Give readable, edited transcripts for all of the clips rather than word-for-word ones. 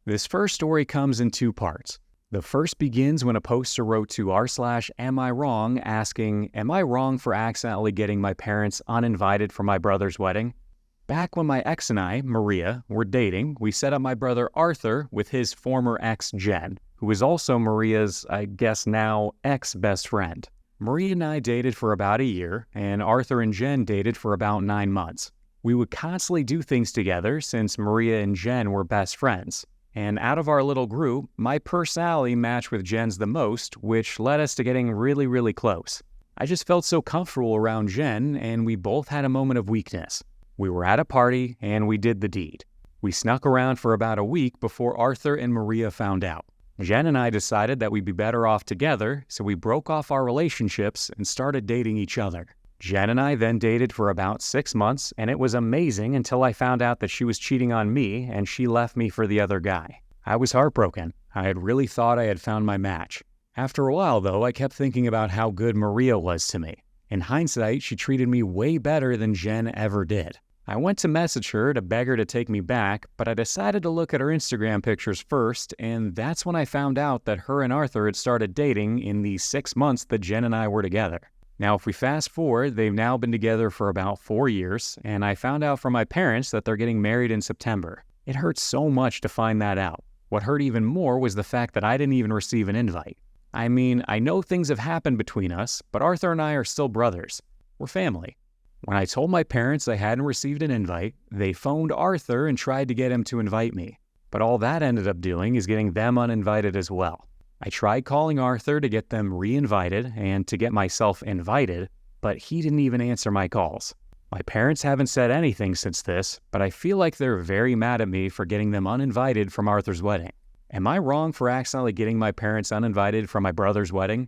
This first story comes in two parts. The first begins when a poster wrote to r/am I wrong asking, am I wrong for accidentally getting my parents uninvited for my brother's wedding? Back when my ex and I, Maria, were dating, we set up my brother Arthur with his former ex Jen, who is also Maria's, I guess now, ex-best friend. Maria and I dated for about a year, and Arthur and Jen dated for about 9 months. We would constantly do things together since Maria and Jen were best friends. And out of our little group, my personality matched with Jen's the most, which led us to getting really, really close. I just felt so comfortable around Jen, and we both had a moment of weakness. We were at a party, and we did the deed. We snuck around for about a week before Arthur and Maria found out. Jen and I decided that we'd be better off together, so we broke off our relationships and started dating each other. Jen and I then dated for about 6 months, and it was amazing until I found out that she was cheating on me and she left me for the other guy. I was heartbroken. I had really thought I had found my match. After a while, though, I kept thinking about how good Maria was to me. In hindsight, she treated me way better than Jen ever did. I went to message her to beg her to take me back, but I decided to look at her Instagram pictures first, and that's when I found out that her and Arthur had started dating in the 6 months that Jen and I were together. Now, if we fast forward, they've now been together for about 4 years, and I found out from my parents that they're getting married in September. It hurt so much to find that out. What hurt even more was the fact that I didn't even receive an invite. I mean, I know things have happened between us, but Arthur and I are still brothers. We're family. When I told my parents I hadn't received an invite, they phoned Arthur and tried to get him to invite me. But all that ended up doing is getting them uninvited as well. I tried calling Arthur to get them re-invited and to get myself invited, but he didn't even answer my calls. My parents haven't said anything since this, but I feel like they're very mad at me for getting them uninvited from Arthur's wedding. Am I wrong for accidentally getting my parents uninvited from my brother's wedding?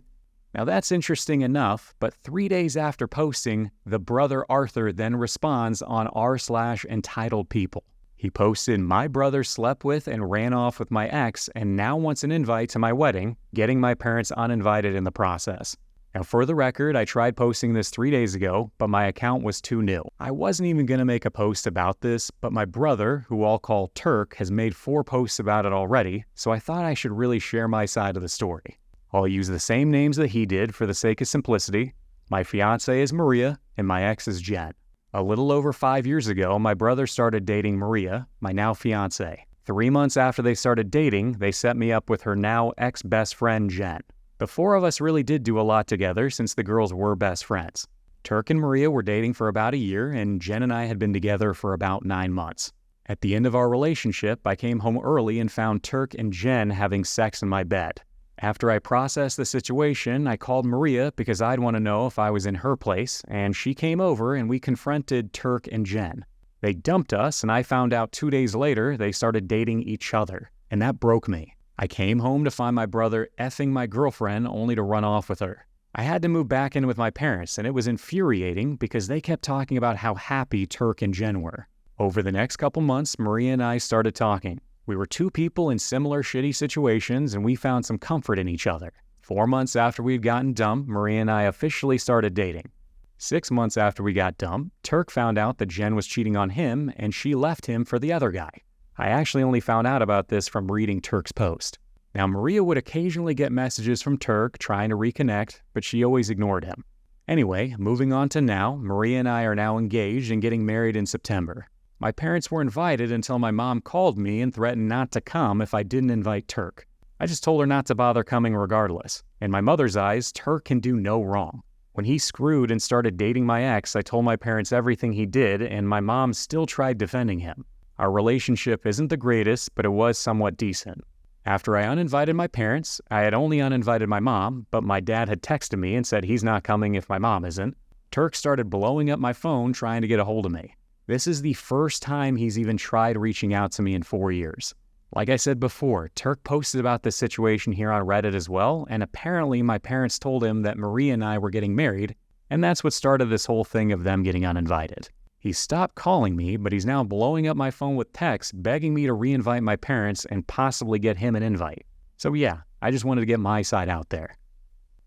Now that's interesting enough, but 3 days after posting, the brother Arthur then responds on r/EntitledPeople. He posted, my brother slept with and ran off with my ex and now wants an invite to my wedding, getting my parents uninvited in the process. Now for the record, I tried posting this 3 days ago, but my account was too new. I wasn't even going to make a post about this, but my brother, who I'll call Turk, has made 4 posts about it already, so I thought I should really share my side of the story. I'll use the same names that he did for the sake of simplicity. My fiancée is Maria, and my ex is Jen. A little over 5 years ago, my brother started dating Maria, my now fiancée. 3 months after they started dating, they set me up with her now ex-best friend, Jen. The 4 of us really did do a lot together since the girls were best friends. Turk and Maria were dating for about a year, and Jen and I had been together for about 9 months. At the end of our relationship, I came home early and found Turk and Jen having sex in my bed. After I processed the situation, I called Maria because I'd want to know if I was in her place, and she came over and we confronted Turk and Jen. They dumped us, and I found out 2 days later they started dating each other, and that broke me. I came home to find my brother effing my girlfriend only to run off with her. I had to move back in with my parents, and it was infuriating because they kept talking about how happy Turk and Jen were. Over the next couple months, Maria and I started talking. We were 2 people in similar shitty situations, and we found some comfort in each other. 4 months after we'd gotten dumped, Maria and I officially started dating. 6 months after we got dumped, Turk found out that Jen was cheating on him, and she left him for the other guy. I actually only found out about this from reading Turk's post. Now, Maria would occasionally get messages from Turk trying to reconnect, but she always ignored him. Anyway, moving on to now, Maria and I are now engaged and getting married in September. My parents were invited until my mom called me and threatened not to come if I didn't invite Turk. I just told her not to bother coming regardless. In my mother's eyes, Turk can do no wrong. When he screwed and started dating my ex, I told my parents everything he did, and my mom still tried defending him. Our relationship isn't the greatest, but it was somewhat decent. After I uninvited my parents, I had only uninvited my mom, but my dad had texted me and said he's not coming if my mom isn't. Turk started blowing up my phone trying to get a hold of me. This is the first time he's even tried reaching out to me in 4 years. Like I said before, Turk posted about this situation here on Reddit as well, and apparently my parents told him that Maria and I were getting married, and that's what started this whole thing of them getting uninvited. He stopped calling me, but he's now blowing up my phone with texts, begging me to re-invite my parents and possibly get him an invite. So yeah, I just wanted to get my side out there.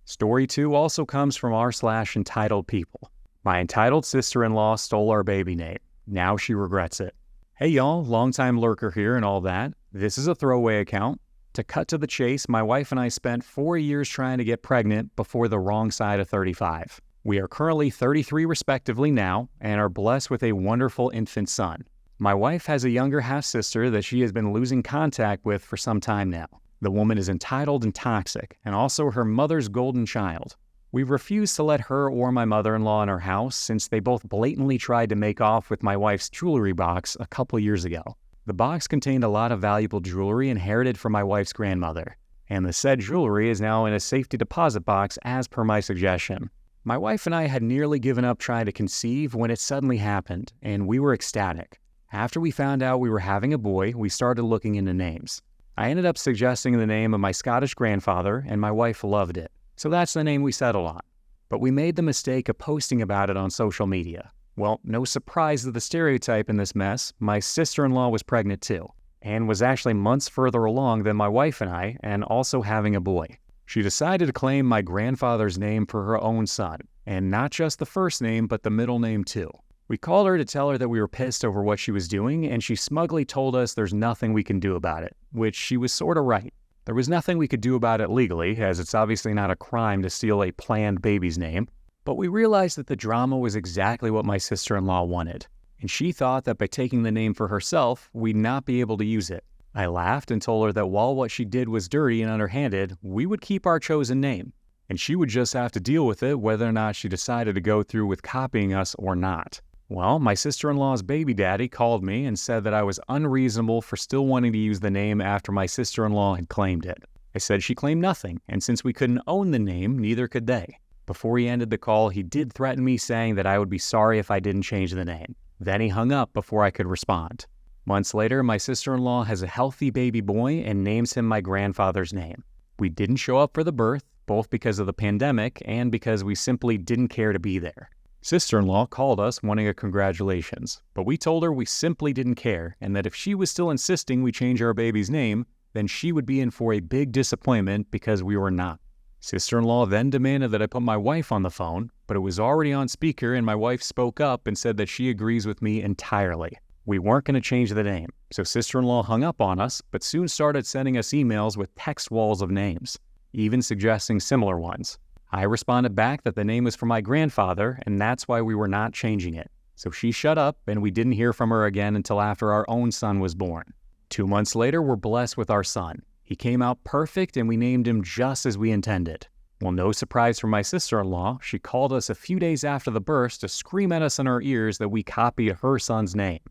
Story 2 also comes from r/EntitledPeople. My entitled sister-in-law stole our baby name. Now she regrets it. Hey y'all, longtime lurker here and all that. This is a throwaway account. To cut to the chase, my wife and I spent 4 years trying to get pregnant before the wrong side of 35. We are currently 33 respectively now and are blessed with a wonderful infant son. My wife has a younger half-sister that she has been losing contact with for some time now. The woman is entitled and toxic, and also her mother's golden child. We refused to let her or my mother-in-law in our house since they both blatantly tried to make off with my wife's jewelry box a couple years ago. The box contained a lot of valuable jewelry inherited from my wife's grandmother, and the said jewelry is now in a safety deposit box as per my suggestion. My wife and I had nearly given up trying to conceive when it suddenly happened, and we were ecstatic. After we found out we were having a boy, we started looking into names. I ended up suggesting the name of my Scottish grandfather, and my wife loved it. So that's the name we settled on. But we made the mistake of posting about it on social media. Well, no surprise to the stereotype in this mess, my sister-in-law was pregnant too, and was actually months further along than my wife and I, and also having a boy. She decided to claim my grandfather's name for her own son, and not just the first name, but the middle name too. We called her to tell her that we were pissed over what she was doing, and she smugly told us there's nothing we can do about it, which she was sort of right. There was nothing we could do about it legally, as it's obviously not a crime to steal a planned baby's name, but we realized that the drama was exactly what my sister-in-law wanted, and she thought that by taking the name for herself, we'd not be able to use it. I laughed and told her that while what she did was dirty and underhanded, we would keep our chosen name, and she would just have to deal with it whether or not she decided to go through with copying us or not. Well, my sister-in-law's baby daddy called me and said that I was unreasonable for still wanting to use the name after my sister-in-law had claimed it. I said she claimed nothing, and since we couldn't own the name, neither could they. Before he ended the call, he did threaten me saying that I would be sorry if I didn't change the name. Then he hung up before I could respond. Months later, my sister-in-law has a healthy baby boy and names him my grandfather's name. We didn't show up for the birth, both because of the pandemic and because we simply didn't care to be there. Sister-in-law called us wanting a congratulations, but we told her we simply didn't care and that if she was still insisting we change our baby's name, then she would be in for a big disappointment because we were not. Sister-in-law then demanded that I put my wife on the phone, but it was already on speaker and my wife spoke up and said that she agrees with me entirely. We weren't going to change the name, so sister-in-law hung up on us, but soon started sending us emails with text walls of names, even suggesting similar ones. I responded back that the name was for my grandfather, and that's why we were not changing it. So she shut up, and we didn't hear from her again until after our own son was born. 2 months later, we're blessed with our son. He came out perfect, and we named him just as we intended. Well, no surprise for my sister-in-law, she called us a few days after the birth to scream at us in our ears that we copied her son's name.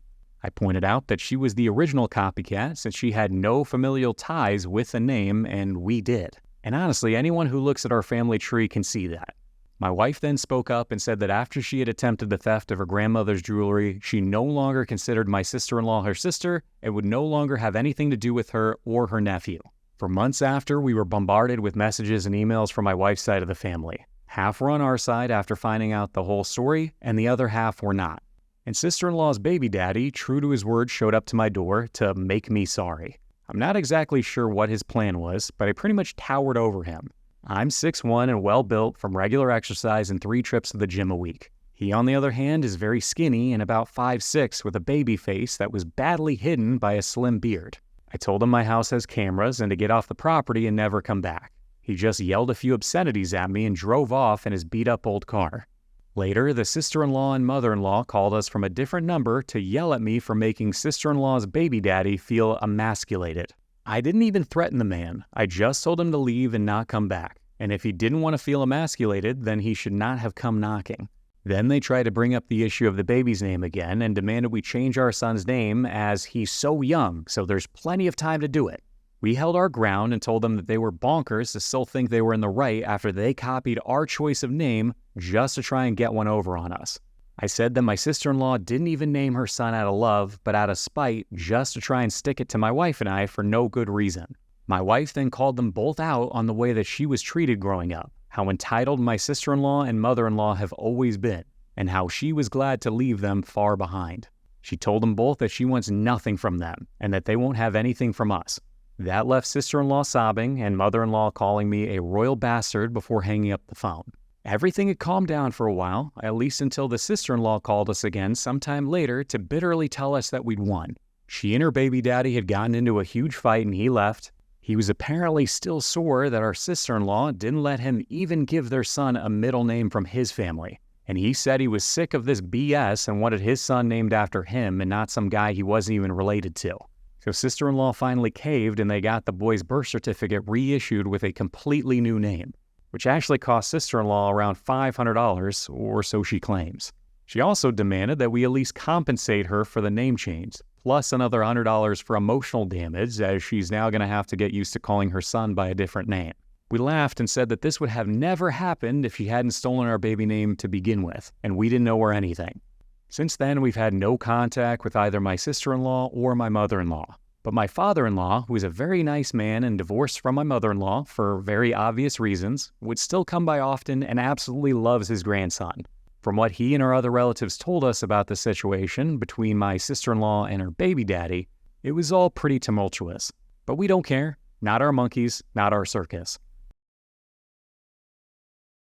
I pointed out that she was the original copycat since she had no familial ties with the name, and we did. And honestly, anyone who looks at our family tree can see that. My wife then spoke up and said that after she had attempted the theft of her grandmother's jewelry, she no longer considered my sister-in-law her sister and would no longer have anything to do with her or her nephew. For months after, we were bombarded with messages and emails from my wife's side of the family. Half were on our side after finding out the whole story, and the other half were not. And sister-in-law's baby daddy, true to his word, showed up to my door to make me sorry. I'm not exactly sure what his plan was, but I pretty much towered over him. I'm 6'1" and well-built from regular exercise and 3 trips to the gym a week. He, on the other hand, is very skinny and about 5'6" with a baby face that was badly hidden by a slim beard. I told him my house has cameras and to get off the property and never come back. He just yelled a few obscenities at me and drove off in his beat-up old car. Later, the sister-in-law and mother-in-law called us from a different number to yell at me for making sister-in-law's baby daddy feel emasculated. I didn't even threaten the man. I just told him to leave and not come back. And if he didn't want to feel emasculated, then he should not have come knocking. Then they tried to bring up the issue of the baby's name again and demanded we change our son's name as he's so young, so there's plenty of time to do it. We held our ground and told them that they were bonkers to still think they were in the right after they copied our choice of name just to try and get one over on us. I said that my sister-in-law didn't even name her son out of love, but out of spite, just to try and stick it to my wife and I for no good reason. My wife then called them both out on the way that she was treated growing up, how entitled my sister-in-law and mother-in-law have always been, and how she was glad to leave them far behind. She told them both that she wants nothing from them, and that they won't have anything from us. That left sister-in-law sobbing and mother-in-law calling me a royal bastard before hanging up the phone. Everything had calmed down for a while, at least until the sister-in-law called us again sometime later to bitterly tell us that we'd won. She and her baby daddy had gotten into a huge fight and he left. He was apparently still sore that our sister-in-law didn't let him even give their son a middle name from his family. And he said he was sick of this BS and wanted his son named after him and not some guy he wasn't even related to. So sister-in-law finally caved and they got the boy's birth certificate reissued with a completely new name, which actually cost sister-in-law around $500, or so she claims. She also demanded that we at least compensate her for the name change, plus another $100 for emotional damage, as she's now going to have to get used to calling her son by a different name. We laughed and said that this would have never happened if she hadn't stolen our baby name to begin with, and we didn't know her anything. Since then, we've had no contact with either my sister-in-law or my mother-in-law. But my father-in-law, who is a very nice man and divorced from my mother-in-law for very obvious reasons, would still come by often and absolutely loves his grandson. From what he and our other relatives told us about the situation between my sister-in-law and her baby daddy, it was all pretty tumultuous. But we don't care. Not our monkeys, not our circus.